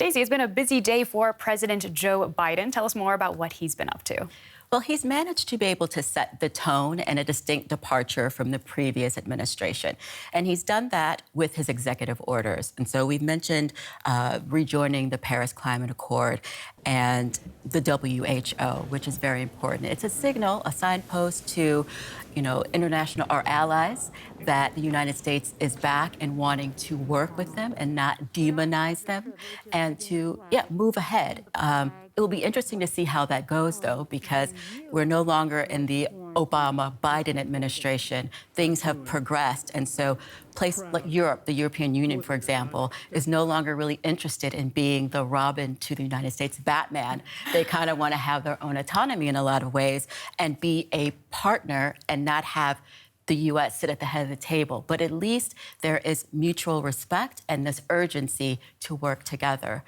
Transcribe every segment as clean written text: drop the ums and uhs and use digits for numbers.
Stacey, it's been a busy day for President Joe Biden. Tell us more about what he's been up to. Well, he's managed to be able to set the tone and a distinct departure from the previous administration. And he's done that with his executive orders. And so we've mentioned rejoining the Paris Climate Accord and the WHO, which is very important. It's a signal, a signpost to, international, our allies, that the United States is back and wanting to work with them and not demonize them and to, move ahead. It will be interesting to see how that goes, though, because we're no longer in the Obama-Biden administration. Things have progressed. And so places like Europe, the European Union, for example, is no longer really interested in being the Robin to the United States Batman. They kind of want to have their own autonomy in a lot of ways and be a partner and not have the U.S. sit at the head of the table. But at least there is mutual respect and this urgency to work together.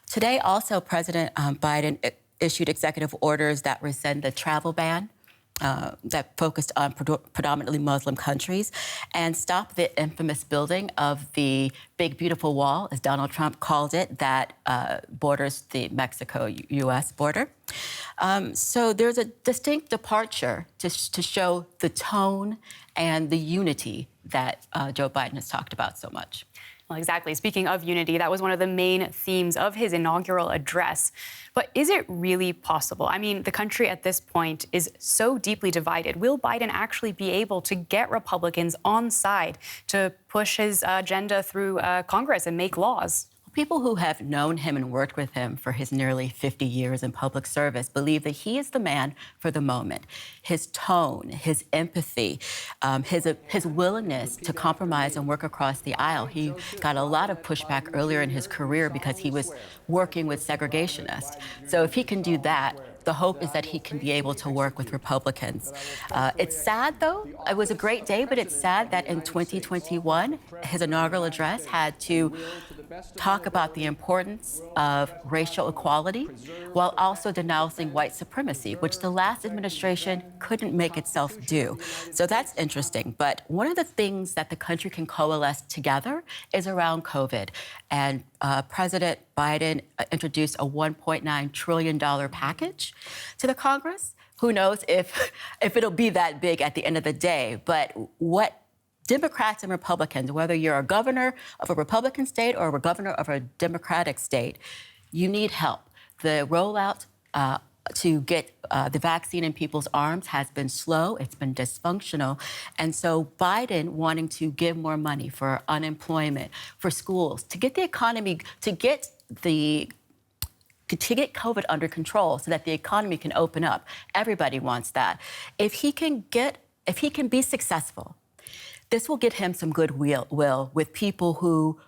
Today, also, President Biden issued executive orders that rescind the travel ban that focused on predominantly Muslim countries and stop the infamous building of the Big Beautiful Wall, as Donald Trump called it, that borders the Mexico-U.S. border. So there's a distinct departure to show the tone and the unity that Joe Biden has talked about so much. Well, exactly. Speaking of unity, that was one of the main themes of his inaugural address. But is it really possible? I mean, the country at this point is so deeply divided. Will Biden actually be able to get Republicans on side to push his agenda through Congress and make laws? People who have known him and worked with him for his nearly 50 years in public service believe that he is the man for the moment. His tone, his empathy, his willingness to compromise and work across the aisle. He got a lot of pushback earlier in his career because he was working with segregationists. So if he can do that, the hope is that he can be able to work with Republicans. It's sad, though. It was a great day, but it's sad that in 2021, his inaugural address had to talk about the importance of racial equality while also denouncing white supremacy, which the last administration couldn't make itself do. So that's interesting. But one of the things that the country can coalesce together is around COVID. And President Biden introduced a $1.9 trillion package to the Congress. Who knows if it'll be that big at the end of the day. But what Democrats and Republicans, whether you're a governor of a Republican state or a governor of a Democratic state, you need help. The rollout to get the vaccine in people's arms has been slow. It's been dysfunctional. And so Biden wanting to give more money for unemployment, for schools, to get the economy, to get COVID under control so that the economy can open up. Everybody wants that. If he can be successful, this will get him some goodwill with people who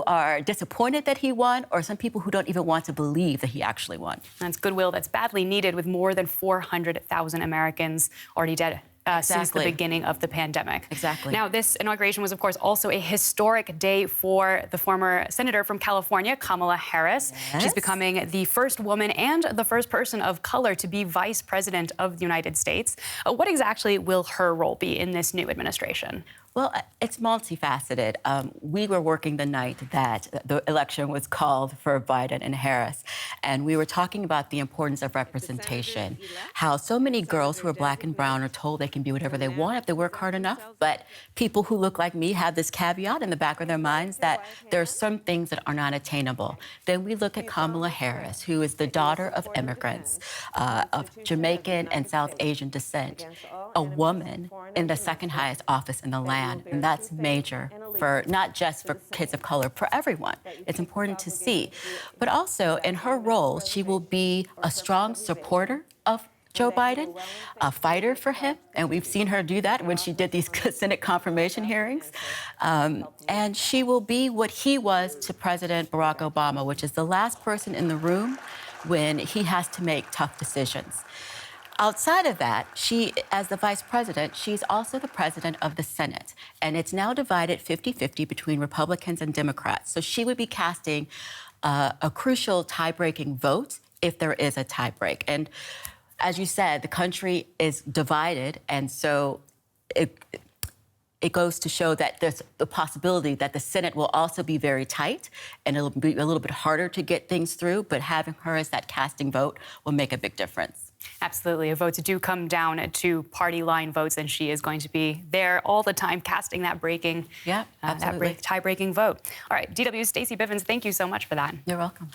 are disappointed that he won, or some people who don't even want to believe that he actually won. That's goodwill that's badly needed with more than 400,000 Americans already dead since the beginning of the pandemic. Exactly. Now, this inauguration was, of course, also a historic day for the former senator from California, Kamala Harris. Yes. She's becoming the first woman and the first person of color to be vice president of the United States. What exactly will her role be in this new administration? Well, it's multifaceted. We were working the night that the election was called for Biden and Harris, and we were talking about the importance of representation, how so many girls who are black and brown are told they can be whatever they want if they work hard enough, but people who look like me have this caveat in the back of their minds that there are some things that are not attainable. Then we look at Kamala Harris, who is the daughter of immigrants of Jamaican and South Asian descent, a woman in the second highest office in the land. And that's major for not just for kids of color, for everyone. It's important to see. But also in her role, she will be a strong supporter of Joe Biden, a fighter for him. And we've seen her do that when she did these Senate confirmation hearings. And she will be what he was to President Barack Obama, which is the last person in the room when he has to make tough decisions. Outside of that, she, as the vice president, she's also the president of the Senate. And it's now divided 50-50 between Republicans and Democrats. So she would be casting a crucial tie-breaking vote if there is a tie-break. And as you said, the country is divided. And so it goes to show that there's the possibility that the Senate will also be very tight and it'll be a little bit harder to get things through, but having her as that casting vote will make a big difference. Absolutely. If votes do come down to party line votes, then she is going to be there all the time casting that tie-breaking vote. All right, DW's Stacey Bivens, thank you so much for that. You're welcome.